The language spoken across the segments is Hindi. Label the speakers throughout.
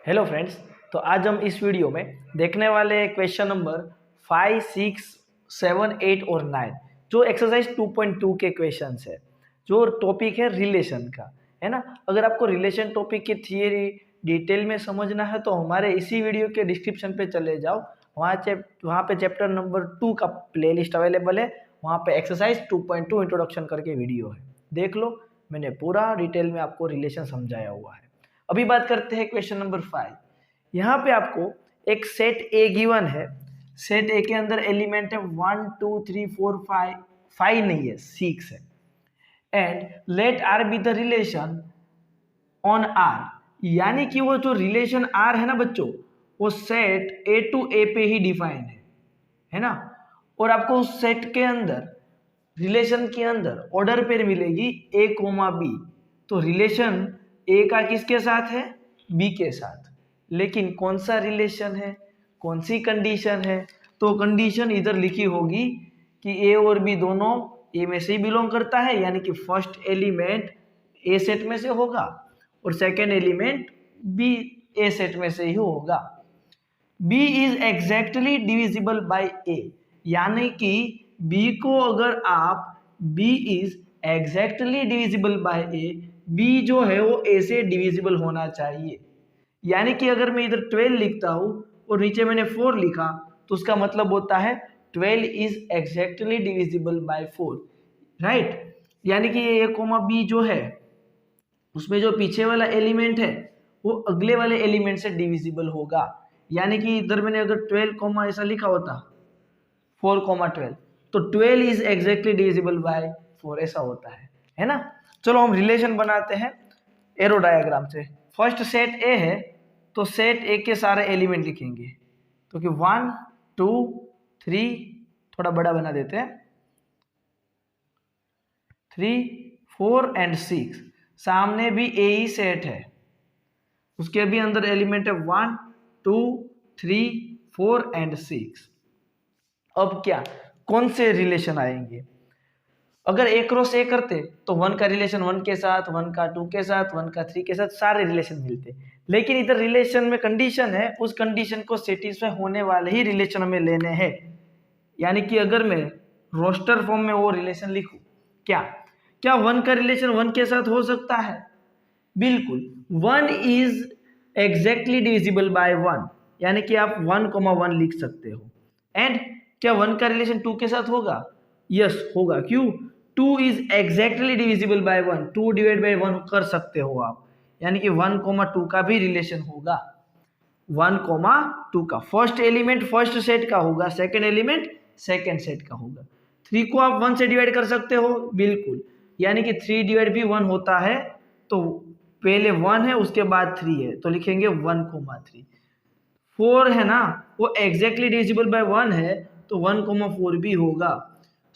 Speaker 1: Hello friends. तो आज हम इस वीडियो में देखने वाले हैं क्वेश्चन नंबर 5, 6, 7, 8 और 9 जो एक्सरसाइज 2.2 के क्वेश्चंस है, जो टॉपिक है रिलेशन का, है ना। अगर आपको रिलेशन टॉपिक की थियरी डिटेल में समझना है तो हमारे इसी वीडियो के डिस्क्रिप्शन पे चले जाओ। वहाँ पे चैप्टर नंबर 2 का प्लेलिस्ट अवेलेबल है। वहाँ पे एक्सरसाइज 2.2 इंट्रोडक्शन करके वीडियो है, देख लो। मैंने पूरा डिटेल में आपको रिलेशन समझाया हुआ है। अभी बात करते हैं क्वेश्चन नंबर 5। यहाँ पे आपको एक सेट ए गिवन है। सेट ए के अंदर एलिमेंट है 1 2 3 4 5, 5 नहीं है 6 है। And let R be the relation on R, यानी कि वो जो रिलेशन आर है ना बच्चों, वो सेट ए टू ए पे ही डिफाइन है ना। और आपको उस सेट के अंदर, रिलेशन के अंदर ऑर्डर पेयर मिलेगी ए कोमा बी। तो रिलेशन ए का किसके साथ है? बी के साथ। लेकिन कौन सा रिलेशन है, कौन सी कंडीशन है? तो कंडीशन इधर लिखी होगी कि ए और बी दोनों ए में से ही बिलोंग करता है, यानी कि फर्स्ट एलिमेंट ए सेट में से होगा और second element B A set में से ही होगा। B is exactly divisible by A, यानी कि बी को अगर आप B is exactly divisible by A, B जो है वो ए से डिविजिबल होना चाहिए। यानी कि अगर मैं इधर 12 लिखता हूं और नीचे मैंने 4 लिखा तो उसका मतलब होता है 12 is exactly divisible bye 4, right. यानी कि ये ए कोमा बी जो है उसमें जो पीछे वाला एलिमेंट है वो अगले वाले एलिमेंट से डिविजिबल होगा। यानी कि इधर मैंने अगर 12 कोमा ऐसा लिखा होता 4,12, तो 12 इज एग्जैक्टली डिविजिबल बाय 4 ऐसा होता है ना। चलो हम रिलेशन बनाते हैं एरो डायग्राम से। फर्स्ट सेट ए है तो सेट ए के सारे एलिमेंट लिखेंगे, तो कि 1 2 3, थोड़ा बड़ा बना देते हैं, 3 4 एंड 6। सामने भी ए ही सेट है, उसके भी अंदर एलिमेंट है 1 2 3 4 एंड 6। अब क्या, कौन से रिलेशन आएंगे? अगर ए क्रॉस ए करते तो 1 का रिलेशन 1 के साथ, 1 का 2 के साथ, 1 का 3 के साथ, सारे रिलेशन मिलते। लेकिन इधर रिलेशन में कंडीशन है, उस कंडीशन को सेटिस्फाई होने वाले ही रिलेशन हमें लेने हैं। यानी कि अगर मैं रोस्टर फॉर्म में वो रिलेशन लिखूं, क्या क्या 1 का रिलेशन 1 के साथ हो सकता है? बिल्कुल। 1 इज एग्जैक्टली डिविजिबल बाय 1, यानी कि आप 1,1 लिख सकते हो। एंड क्या 1 का रिलेशन 2 के साथ होगा? यस होगा। क्यों? 2 is exactly divisible bye 1, 2 divide by 1 कर सकते हो आप, यानी कि 1,2 का भी रिलेशन होगा। 1,2 का फर्स्ट एलिमेंट फर्स्ट सेट का होगा, सेकेंड एलिमेंट सेकेंड सेट का होगा। 3 को आप 1 से डिवाइड कर सकते हो, बिल्कुल। यानी कि 3 डिवाइड भी 1 होता है, तो पहले 1 है उसके बाद 3 है, तो लिखेंगे 1,3। 4 है ना, वो एग्जैक्टली डिविजिबल बाय 1 है, तो 1,4 भी होगा।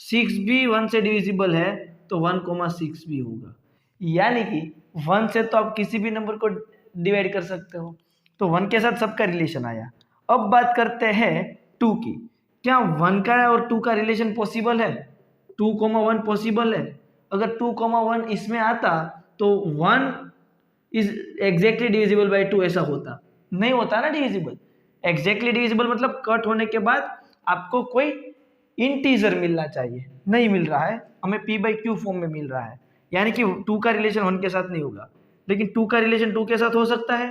Speaker 1: 6 भी 1 से डिविजिबल है, तो 1,6 भी होगा। यानी कि 1 से तो आप किसी भी नंबर को डिवाइड कर सकते हो, तो 1 के साथ सबका रिलेशन आया। अब बात करते हैं 2 की। क्या 1 का और 2 का रिलेशन पॉसिबल है? 2,1 पॉसिबल है। अगर 2,1 इसमें आता तो 1 इज एग्जैक्टली डिविजिबल बाय 2 ऐसा होता? नहीं होता ना डिविजिबल। एग्जैक्टली डिविजिबल मतलब कट होने के बाद आपको कोई इंटीजर मिलना चाहिए, नहीं मिल रहा है, हमें p बाई क्यू फॉर्म में मिल रहा है। यानी कि 2 का रिलेशन 1 के साथ नहीं होगा, लेकिन 2 का रिलेशन 2 के साथ हो सकता है।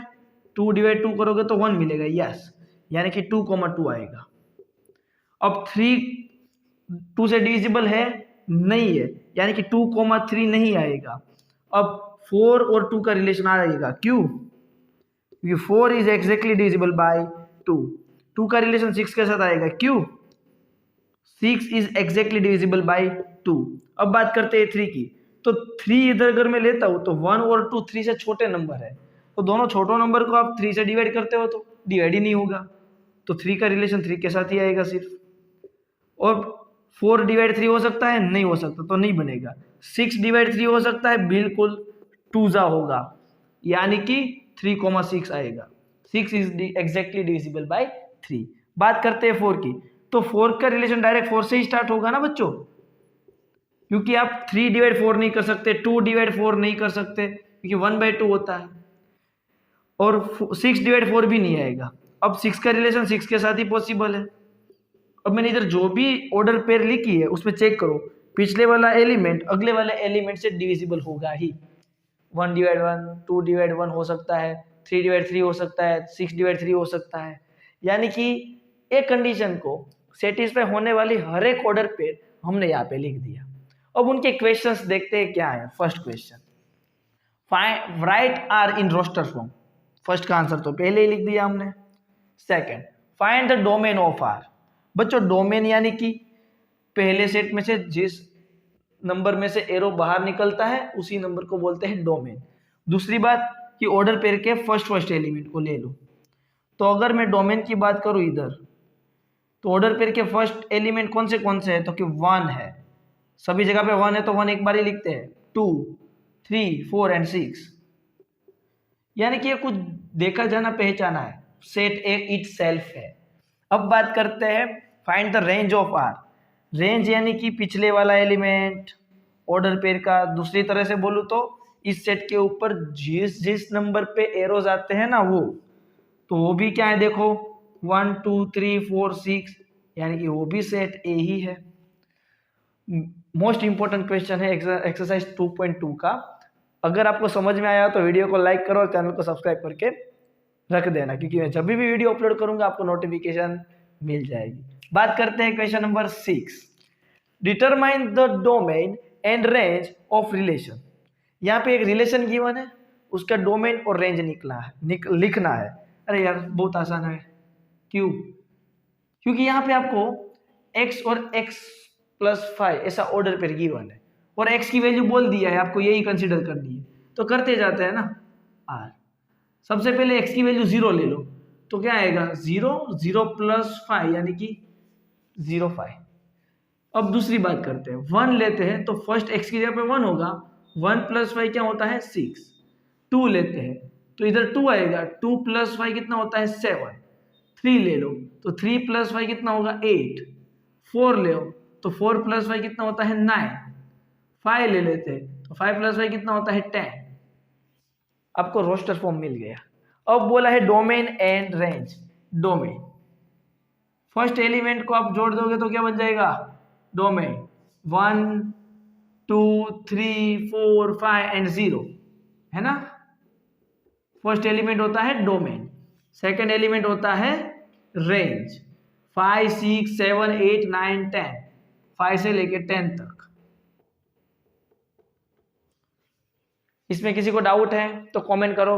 Speaker 1: 2 डिवाइड 2 करोगे तो 1 मिलेगा, यस, यानी कि 2,2 आएगा। अब 3 2 से डिविजिबल है? नहीं है, यानी कि 2,3 नहीं आएगा। अब 4 और 2 का रिलेशन आएगा, क्यों? क्योंकि 4 इज एग्जैक्टली डिविजिबल बाय 2। 2 का रिलेशन 6 के साथ आएगा, क्यों? 6 इज एग्जैक्टली डिविजिबल बाय 2। अब बात करते हैं 3 की। तो 3 इधर अगर मैं लेता हूं तो 1 और 2 3 से छोटे नंबर है, तो दोनों छोटों नंबर को आप 3 से डिवाइड करते हो तो डिवाइड ही नहीं होगा, तो 3 का रिलेशन 3 के साथ ही आएगा सिर्फ। और 4 डिवाइड 3 हो सकता है? नहीं हो सकता, तो नहीं बनेगा। 6 डिवाइड 3 हो सकता है? बिल्कुल, 2 जा होगा, यानी कि 3,6 आएगा। 6 इज एग्जैक्टली डिविजिबल बाय 3। बात करते हैं 4 की। तो 4 का रिलेशन डायरेक्ट 4 से ही स्टार्ट होगा ना बच्चों, क्योंकि आप 3 डिवाइड 4 नहीं कर सकते, 2 डिवाइड 4 नहीं कर सकते, क्योंकि 1/2 होता है। और 6/4 भी नहीं आएगा। अब 6 का रिलेशन 6 के साथ ही पॉसिबल है। अब मैंने इधर जो भी ऑर्डर पेयर लिखी है उसमें चेक करो, पिछले वाला एलिमेंट अगले वाले एलिमेंट से डिविजिबल होगा ही। 1/1, 2/1 हो सकता है, 3/3 हो सकता है, 6/3 हो सकता है। यानी कि एक कंडीशन को सेटिस्फाई होने वाली हर एक ऑर्डर पेयर हमने यहाँ पे लिख दिया। अब उनके क्वेश्चंस देखते हैं क्या है। First question, write R in roster form. First का आंसर तो पहले ही लिख दिया हमने। Second, find the domain of R. बच्चों डोमेन यानी कि पहले सेट में से जिस नंबर में से एरो बाहर निकलता है उसी नंबर को बोलते हैं डोमेन। दूसरी बात कि ऑर्डर पेयर के फर्स्ट एलिमेंट को ले लो। तो अगर मैं डोमेन की बात करूं इधर, तो ऑर्डर पेयर के फर्स्ट एलिमेंट कौन से हैं, तो कि 1 है। सभी जगह पे 1 है तो 1 एक बार ही लिखते हैं। 2, 3, 4 एंड 6, यानी कि ये कुछ देखा जाना पहचाना है, सेट ए इट सेल्फ है। अब बात करते हैं find the range of R. Range यानी कि पिछले वाला एलिमेंट ऑर्डर पेयर का। दूसरी तरह से बोलूं तो इस सेट के ऊपर जिस जिस नंबर पे एरोज आते हैं ना वो भी क्या है, देखो 1, 2, 3, 4, 6, यानी कि वो भी सेट ए ही है। मोस्ट इंपॉर्टेंट क्वेश्चन है एक्सरसाइज 2.2 का। अगर आपको समझ में आया तो वीडियो को लाइक करो और चैनल को सब्सक्राइब करके रख देना, क्योंकि मैं जब भी वीडियो अपलोड करूंगा आपको नोटिफिकेशन मिल जाएगी। बात करते हैं question number 6, determine the domain and range of relation. यहाँ पे एक रिलेशन गिवन है, उसका डोमेन और रेंज लिखना है। अरे यार बहुत आसान है। क्यों? क्योंकि यहाँ पे आपको x और x+5 ऐसा ऑर्डर पेयर गिवन है और x की वैल्यू बोल दिया है, आपको यही कंसीडर करनी है, तो करते जाते हैं ना। r सबसे पहले x की वैल्यू 0 ले लो, तो क्या आएगा 0, 0+5 यानी कि 0.5। अब दूसरी बात करते हैं, 1 लेते हैं तो फर्स्ट x की जगह पे 1 होगा, 1+5 क्या होता है 6। 2 लेते हैं तो इधर 2 आएगा, 2+5 कितना होता है 7। 3 ले लो तो 3+5 कितना होगा 8। 4 ले लो तो 4+5 कितना होता है 9। 5 ले लेते हैं तो 5+5 कितना होता है 10। आपको रोस्टर फॉर्म मिल गया। अब बोला है domain and range. Domain first element को आप जोड़ दोगे तो क्या बन जाएगा डोमेन, 1, 2, 3, 4, 5 एंड 0 है ना। फर्स्ट एलिमेंट होता है डोमेन, सेकंड एलिमेंट होता है रेंज। 5, 6, 7, 8, 9, 10, 5 से लेके 10 तक। इसमें किसी को डाउट है तो कमेंट करो,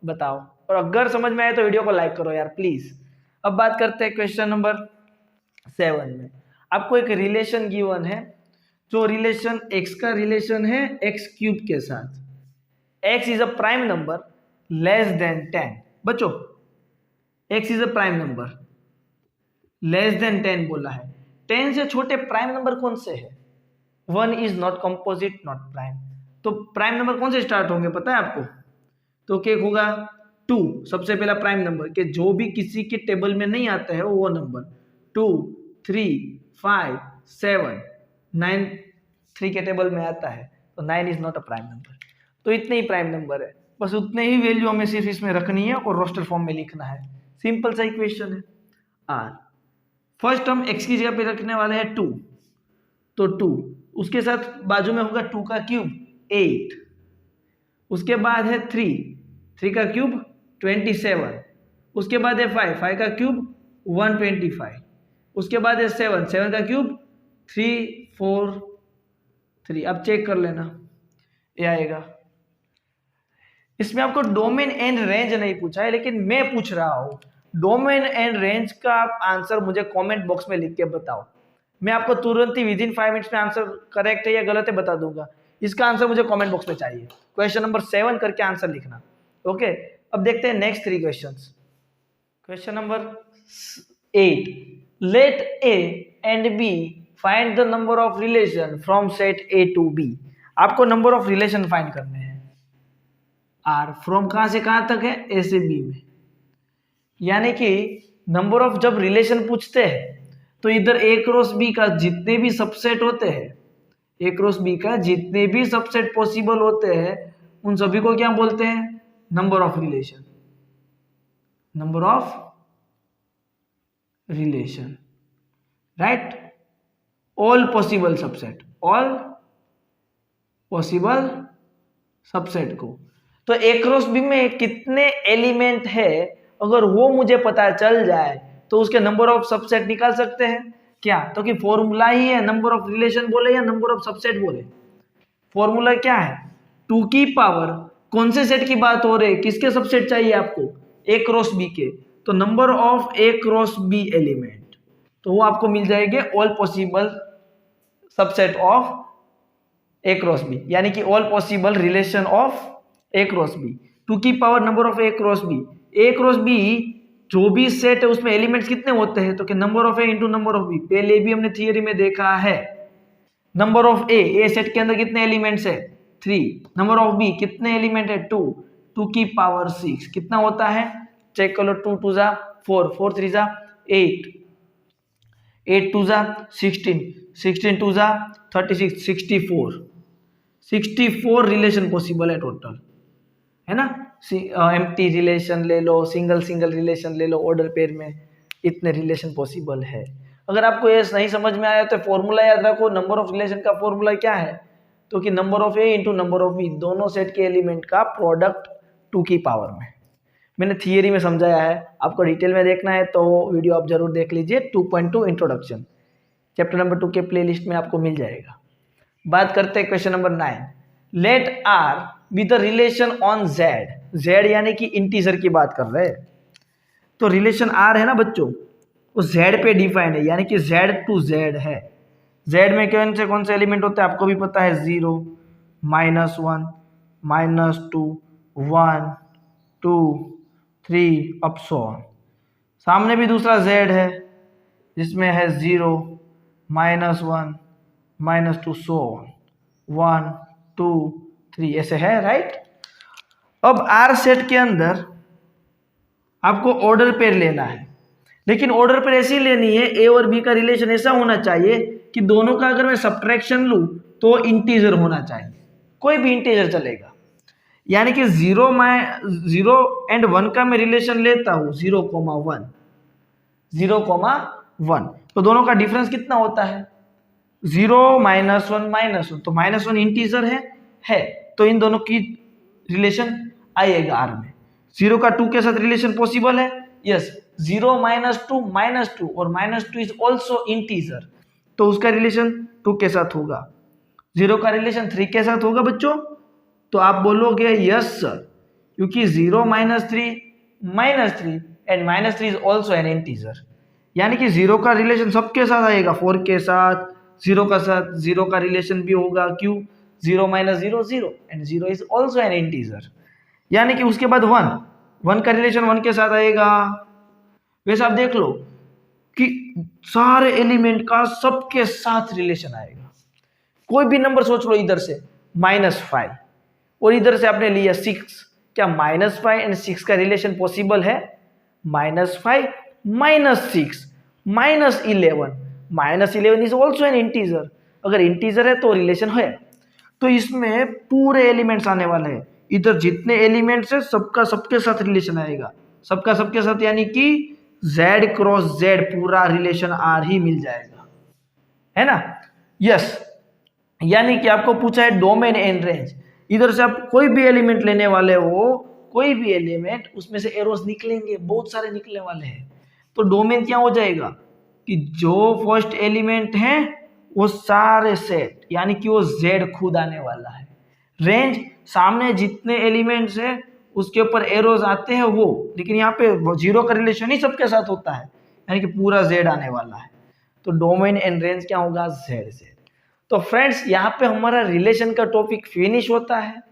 Speaker 1: बताओ, और अगर समझ में आए तो वीडियो को लाइक करो यार प्लीज। अब बात करते हैं क्वेश्चन नंबर 7 में। आपको एक रिलेशन गिवन है, जो रिलेशन x का रिलेशन है x³ के साथ। x is a prime number less than 10। बच्चों x is a prime number less than 10 बोला है। 10 से छोटे प्राइम नंबर कौन से है? 1 is not composite not prime. तो प्राइम नंबर कौन से स्टार्ट होंगे पता है आपको? तो क्या होगा 2 सबसे पहला प्राइम नंबर के जो भी किसी के टेबल में नहीं आता है वो नंबर 2, 3, 5, 7, 9 3 के टेबल में आता है, तो 9 is not a prime number. तो इतने ही प्राइम नंबर है, बस उतने ही वैल्यू हमें सिर्फ इसमें रखनी है और रोस्टर फॉर्म में लिखना है। सिंपल सा इक्वेशन है। आर फर्स्ट हम x की जगह पे रखने वाले हैं 2, तो 2 उसके साथ बाजू में होगा 2 का क्यूब 8, उसके बाद है 3 का क्यूब 27, उसके बाद है 5 का क्यूब 125, उसके बाद है 7 का क्यूब 3, 4, 3। अब चेक कर लेना ये आएगा। इसमें आपको डोमेन एंड रेंज नहीं पूछा है, लेकिन मैं पूछ रहा हूं डोमेन एंड रेंज का आप आंसर मुझे कमेंट बॉक्स में लिख के बताओ। मैं आपको तुरंत ही विदिन 5 मिनट्स में आंसर करेक्ट है या गलत है बता दूंगा। इसका आंसर मुझे कमेंट बॉक्स में चाहिए। क्वेश्चन नंबर 7 करके आंसर लिखना। ओके, अब देखते हैं next 3 questions. Question number 8, let A and B find the number of relation from set A to B. आपको नंबर ऑफ रिलेशन फाइंड करने हैं। आर फ्रॉम कहां से कहां तक है? ए से बी में। यानी कि नंबर ऑफ जब रिलेशन पूछते हैं तो इधर ए क्रॉस बी का जितने भी सबसेट होते हैं, ए क्रॉस बी का जितने भी सबसेट पॉसिबल होते हैं उन सभी को क्या बोलते हैं? Number of relation. Number of relation, right, all possible subset, all possible subset को। तो ए क्रॉस बी में कितने एलिमेंट है अगर वो मुझे पता चल जाए तो उसके नंबर ऑफ सबसेट निकाल सकते हैं क्या? तो कि फॉर्मूला ही है, नंबर ऑफ रिलेशन बोले या नंबर ऑफ सबसेट बोले, फॉर्मूला क्या है? 2 की पावर, कौन से सेट की बात हो रही है, किसके सबसेट चाहिए आपको? ए क्रॉस बी के, तो number of A cross B element, तो वो आपको मिल जाएंगे all possible subset of A cross B, यानी कि all possible relation of A cross B. 2 की power number of A cross B, A cross B जो भी सेट है उसमें एलिमेंट्स कितने होते हैं? तो कि number of A into number of B, पहले भी हमने थियरी में देखा है। नंबर ऑफ ए सेट के अंदर कितने एलिमेंट्स है? 3। नंबर ऑफ बी कितने एलिमेंट है? 2। 2 की पावर 6 कितना होता है? चेक कर लो, 2 2 जा 4, 4 3 जा 8, 8 2 जा 16, 16 2 जा 36, 64, 64 रिलेशन पॉसिबल है टोटल, है ना? एम्प्टी रिलेशन ले लो, सिंगल सिंगल रिलेशन ले लो, ऑर्डर पेयर में इतने रिलेशन पॉसिबल है। अगर आपको ये नहीं समझ में आया तो फॉर्मूला याद रखो, नंबर ऑफ रिलेशन का फॉर्मूला क्या है? तो कि number of A into number of B, दोनों सेट के एलिमेंट का प्रोडक्ट 2 की पावर में। मैंने थियरी में समझाया है, आपको डिटेल में देखना है तो वीडियो आप जरूर देख लीजिए, 2.2 इंट्रोडक्शन, चैप्टर नंबर 2 के प्लेलिस्ट में आपको मिल जाएगा। बात करते हैं question number 9। Let R with the relation on Z, Z यानी कि इंटीजर की बात कर रहे हैं, तो रिलेशन आर है ना बच्चों, वो जेड पे डिफाइन है, यानी कि जेड टू जेड है। जेड में कौन से एलिमेंट होते हैं आपको भी पता है, 0, -1, -2, 1, 2, 3 अप सो ऑन। सामने भी दूसरा जेड है जिसमें है 0, -1, -2 सो ऑन, 1, 2, 3 ऐसे है, राइट। अब आर सेट के अंदर आपको ऑर्डर पेयर लेना है, लेकिन ऑर्डर पेयर ऐसी लेनी है, ए और बी का रिलेशन ऐसा होना चाहिए कि दोनों का अगर मैं सब्ट्रैक्शन लूं तो इंटीजर होना चाहिए, कोई भी इंटीजर चलेगा। यानी कि 0 एंड 1 का मैं रिलेशन लेता हूं, 0,1, 0,1, तो दोनों का डिफरेंस कितना होता है? 0 -1 -1, तो -1 इंटीजर है, तो इन दोनों की रिलेशन आएगा आर में। 0 का 2 के साथ रिलेशन पॉसिबल है, यस, 0 -2 -2 और -2 इज ऑल्सो इंटीजर, तो उसका रिलेशन 2 के साथ होगा। 0 का रिलेशन 3 के साथ होगा बच्चों, तो आप बोलोगे यस सर, क्योंकि 0 -3 -3 and -3 is also an integer, यानी कि 0 का रिलेशन सबके साथ आएगा, 4 के साथ, 0 का साथ 0 का रिलेशन भी होगा, क्यों? 0 -0 0 and 0 is also an integer, यानी कि उसके बाद 1 का रिलेशन 1 के साथ आएगा। वैसे आप देख लो कि सारे एलिमेंट का सबके साथ रिलेशन आएगा। कोई भी नंबर सोच लो, इधर से -5 और इधर से आपने लिया 6, क्या -5 एंड 6 का रिलेशन पॉसिबल है? -5 -6 -11 इज ऑल्सो एन इंटीजर, अगर इंटीजर है तो रिलेशन है। तो इसमें पूरे एलिमेंट्स आने वाले हैं, इधर जितने एलिमेंट्स है सबका सबके साथ रिलेशन आएगा, सबका सबके साथ, यानी कि Z क्रॉस Z पूरा रिलेशन R ही मिल जाएगा, है ना? यस, यानी कि आपको पूछा है डोमेन एंड रेंज, इधर से आप कोई भी एलिमेंट लेने वाले हो, कोई भी एलिमेंट, उसमें से एरोस निकलेंगे, बहुत सारे निकलने वाले हैं, तो डोमेन क्या हो जाएगा कि जो फर्स्ट एलिमेंट है वो सारे सेट, यानी कि वो Z खुद आने वाला है। रेंज सामने जितने एलिमेंट्स है उसके ऊपर एरोज आते हैं वो, लेकिन यहाँ पे 0 का रिलेशन ही सबके साथ होता है, यानी कि पूरा Z आने वाला है, तो डोमेन एंड रेंज क्या होगा? Z। तो फ्रेंड्स, यहाँ पे हमारा रिलेशन का टॉपिक फिनिश होता है।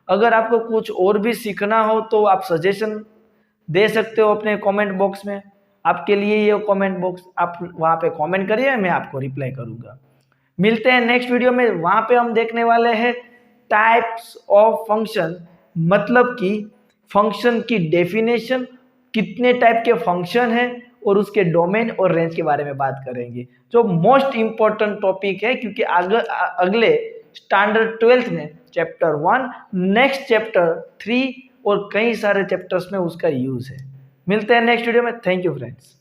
Speaker 1: अगर आपको कुछ और भी सीखना हो तो आप सजेशन दे सकते हो अपने कमेंट बॉक्स में, आपके लिए ये कमेंट बॉक्स, आप वहाँ पे कमेंट करिए, मैं आपको रिप्लाई करूँगा। मिलते हैं नेक्स्ट वीडियो में, वहाँ पे हम देखने वाले हैं टाइप्स ऑफ फंक्शन, मतलब कि फंक्शन की डेफिनेशन, कितने टाइप के फंक्शन है और उसके डोमेन और रेंज के बारे में बात करेंगे, जो मोस्ट इंपॉर्टेंट टॉपिक है, क्योंकि अगले स्टैंडर्ड 12th में चैप्टर 1, नेक्स्ट चैप्टर 3 और कई सारे चैप्टर्स में उसका यूज है। मिलते हैं नेक्स्ट वीडियो में। Thank you friends.